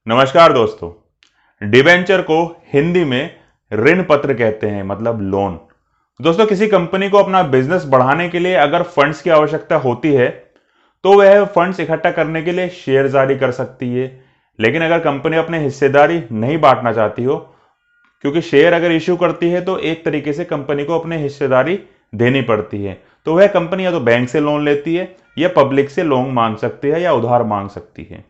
नमस्कार दोस्तों। डिबेंचर को हिंदी में ऋण पत्र कहते हैं, मतलब लोन। दोस्तों, किसी कंपनी को अपना बिजनेस बढ़ाने के लिए अगर फंड्स की आवश्यकता होती है तो वह फंड्स इकट्ठा करने के लिए शेयर जारी कर सकती है। लेकिन अगर कंपनी अपने हिस्सेदारी नहीं बांटना चाहती हो, क्योंकि शेयर अगर इश्यू करती है तो एक तरीके से कंपनी को अपने हिस्सेदारी देनी पड़ती है, तो वह कंपनी या तो बैंक से लोन लेती है या पब्लिक से लोन मांग सकती है या उधार मांग सकती है।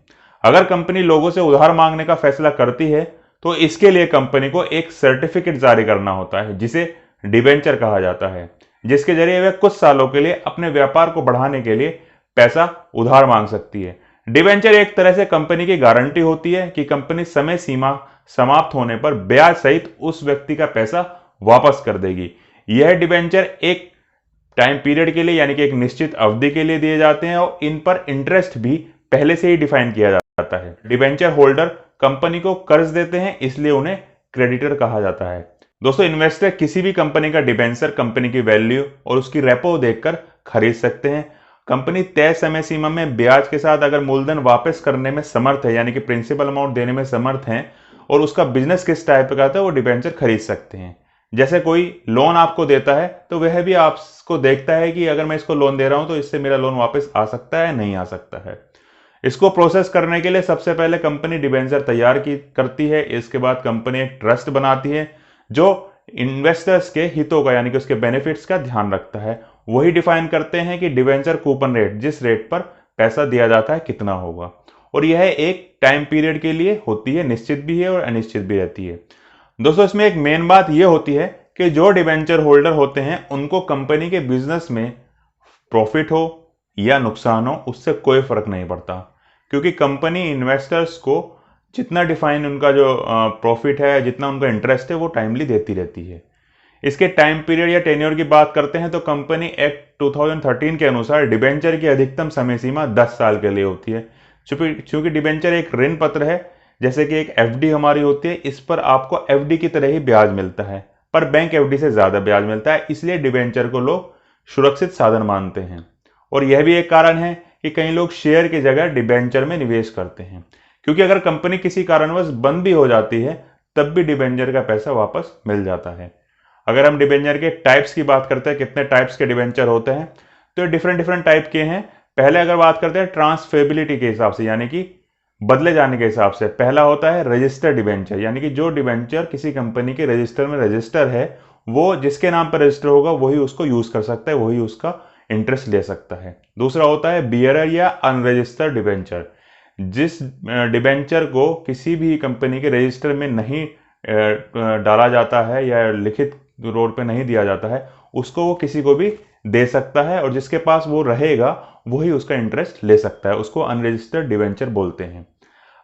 अगर कंपनी लोगों से उधार मांगने का फैसला करती है तो इसके लिए कंपनी को एक सर्टिफिकेट जारी करना होता है जिसे डिबेंचर कहा जाता है, जिसके जरिए वह कुछ सालों के लिए अपने व्यापार को बढ़ाने के लिए पैसा उधार मांग सकती है। डिबेंचर एक तरह से कंपनी की गारंटी होती है कि कंपनी समय सीमा समाप्त होने पर ब्याज सहित उस व्यक्ति का पैसा वापस कर देगी। यह डिबेंचर एक टाइम पीरियड के लिए यानी कि एक निश्चित अवधि के लिए दिए जाते हैं और इन पर इंटरेस्ट भी पहले से ही डिफाइन किया जाता है। डिबेंचर होल्डर कंपनी को कर्ज देते हैं, इसलिए उन्हें क्रेडिटर कहा जाता है। दोस्तों, इन्वेस्टर किसी भी कंपनी का डिबेंचर कंपनी की वैल्यू और उसकी रेपो देखकर खरीद सकते हैं। कंपनी तय समय सीमा में ब्याज के साथ अगर मूलधन वापस करने में समर्थ है, यानी कि प्रिंसिपल अमाउंट देने में समर्थ है, और उसका बिजनेस किस टाइप का है वो डिबेंचर खरीद सकते हैं। जैसे कोई लोन आपको देता है तो वह भी आपको देखता है कि अगर मैं इसको लोन दे रहा हूं तो इससे मेरा लोन वापस आ सकता है, नहीं आ सकता है। इसको प्रोसेस करने के लिए सबसे पहले कंपनी डिबेंचर तैयार करती है। इसके बाद कंपनी एक ट्रस्ट बनाती है जो इन्वेस्टर्स के हितों का यानी कि उसके बेनिफिट्स का ध्यान रखता है। वही डिफाइन करते हैं कि डिबेंचर कूपन रेट, जिस रेट पर पैसा दिया जाता है, कितना होगा, और यह एक टाइम पीरियड के लिए होती है, निश्चित भी है और अनिश्चित भी रहती है। दोस्तों, इसमें एक मेन बात यह होती है कि जो डिबेंचर होल्डर होते हैं उनको कंपनी के बिजनेस में प्रॉफिट हो या नुकसान हो उससे कोई फर्क नहीं पड़ता, क्योंकि कंपनी इन्वेस्टर्स को जितना डिफाइन उनका जो प्रॉफिट है, जितना उनका इंटरेस्ट है, वो टाइमली देती रहती है। इसके टाइम पीरियड या टेन्योर की बात करते हैं तो कंपनी एक्ट 2013 के अनुसार डिबेंचर की अधिकतम समय सीमा 10 साल के लिए होती है। चूंकि डिबेंचर एक ऋण पत्र है, जैसे कि एक एफडी हमारी होती है, इस पर आपको एफडी की तरह ही ब्याज मिलता है, पर बैंक एफडी से ज्यादा ब्याज मिलता है, इसलिए डिबेंचर को लोग सुरक्षित साधन मानते हैं। और यह भी एक कारण है कि कई लोग शेयर की जगह डिबेंचर में निवेश करते हैं, क्योंकि अगर कंपनी किसी कारणवश बंद भी हो जाती है तब भी डिबेंचर का पैसा वापस मिल जाता है। अगर हम डिबेंचर के टाइप्स की बात करते हैं, कितने टाइप्स के डिबेंचर होते हैं, तो डिफरेंट डिफरेंट टाइप के हैं। पहले अगर बात करते हैं ट्रांसफेबिलिटी के हिसाब से, यानी कि बदले जाने के हिसाब से, पहला होता है रजिस्टर डिबेंचर, यानी कि जो डिबेंचर किसी कंपनी के रजिस्टर में रजिस्टर है, वो जिसके नाम पर रजिस्टर होगा वही उसको यूज कर सकता है, वही उसका इंटरेस्ट ले सकता है। दूसरा होता है बियरर या अनरजिस्टर्ड डिबेंचर। जिस डिबेंचर को किसी भी कंपनी के रजिस्टर में नहीं डाला जाता है या लिखित रोड पे नहीं दिया जाता है, उसको वो किसी को भी दे सकता है और जिसके पास वो रहेगा वही उसका इंटरेस्ट ले सकता है, उसको अनरजिस्टर्ड डिबेंचर बोलते हैं।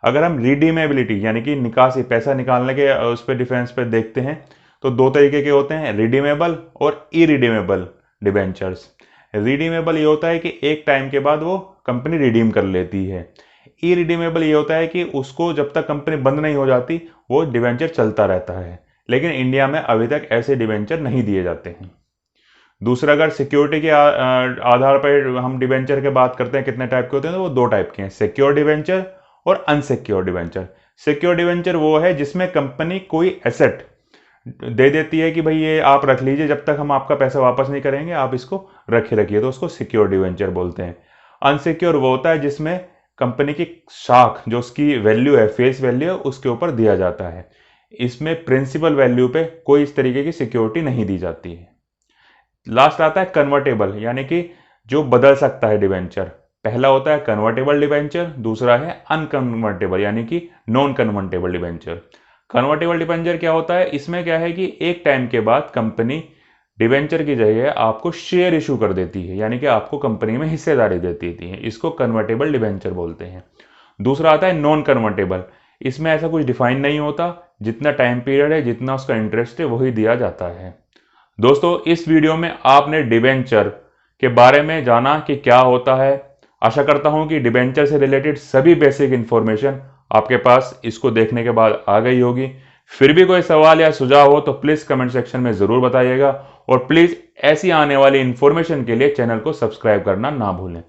अगर हम रिडीमेबिलिटी यानी कि निकासी, पैसा निकालने के उस पर डिफरेंस पे देखते हैं तो दो तरीके के होते हैं, रिडीमेबल और इरिडीमेबल डिबेंचर्स। रिडीमेबल ये होता है कि एक टाइम के बाद वो कंपनी रिडीम कर लेती है। इरिडीमेबल ये होता है कि उसको जब तक कंपनी बंद नहीं हो जाती वो डिबेंचर चलता रहता है, लेकिन इंडिया में अभी तक ऐसे डिबेंचर नहीं दिए जाते हैं। दूसरा, अगर सिक्योरिटी के आधार पर हम डिबेंचर की बात करते हैं कितने टाइप के होते हैं, तो वो दो टाइप के हैं, सिक्योर डिबेंचर और अनसिक्योर डिबेंचर। सिक्योर डिबेंचर वो है जिसमें कंपनी कोई एसेट दे देती है कि भाई ये आप रख लीजिए, जब तक हम आपका पैसा वापस नहीं करेंगे आप इसको रखिए, तो उसको सिक्योर डिबेंचर बोलते हैं। अनसिक्योर वो होता है जिसमें कंपनी की शाख, जो उसकी वैल्यू है, फेस वैल्यू है, उसके ऊपर दिया जाता है। इसमें प्रिंसिपल वैल्यू पे कोई इस तरीके की सिक्योरिटी नहीं दी जाती है। लास्ट आता है कन्वर्टेबल, यानी कि जो बदल सकता है डिबेंचर। पहला होता है कन्वर्टेबल डिबेंचर, दूसरा है अनकन्वर्टेबल यानी कि non convertible debenture. Convertible debenture क्या होता है, इसमें क्या है कि एक टाइम के बाद कंपनी डिबेंचर की जगह आपको शेयर इशू कर देती है, यानी कि आपको कंपनी में हिस्सेदारी देती है, इसको कन्वर्टेबल डिबेंचर बोलते हैं। दूसरा आता है नॉन कन्वर्टेबल, इसमें ऐसा कुछ डिफाइन नहीं होता, जितना टाइम पीरियड है, जितना उसका इंटरेस्ट है, वही दिया जाता है। दोस्तों, इस वीडियो में आपने डिबेंचर के बारे में जाना कि क्या होता है। आशा करता हूं कि डिबेंचर से रिलेटेड सभी बेसिक इंफॉर्मेशन आपके पास इसको देखने के बाद आ गई होगी। फिर भी कोई सवाल या सुझाव हो तो प्लीज कमेंट सेक्शन में जरूर बताइएगा और प्लीज ऐसी आने वाली इंफॉर्मेशन के लिए चैनल को सब्सक्राइब करना ना भूलें।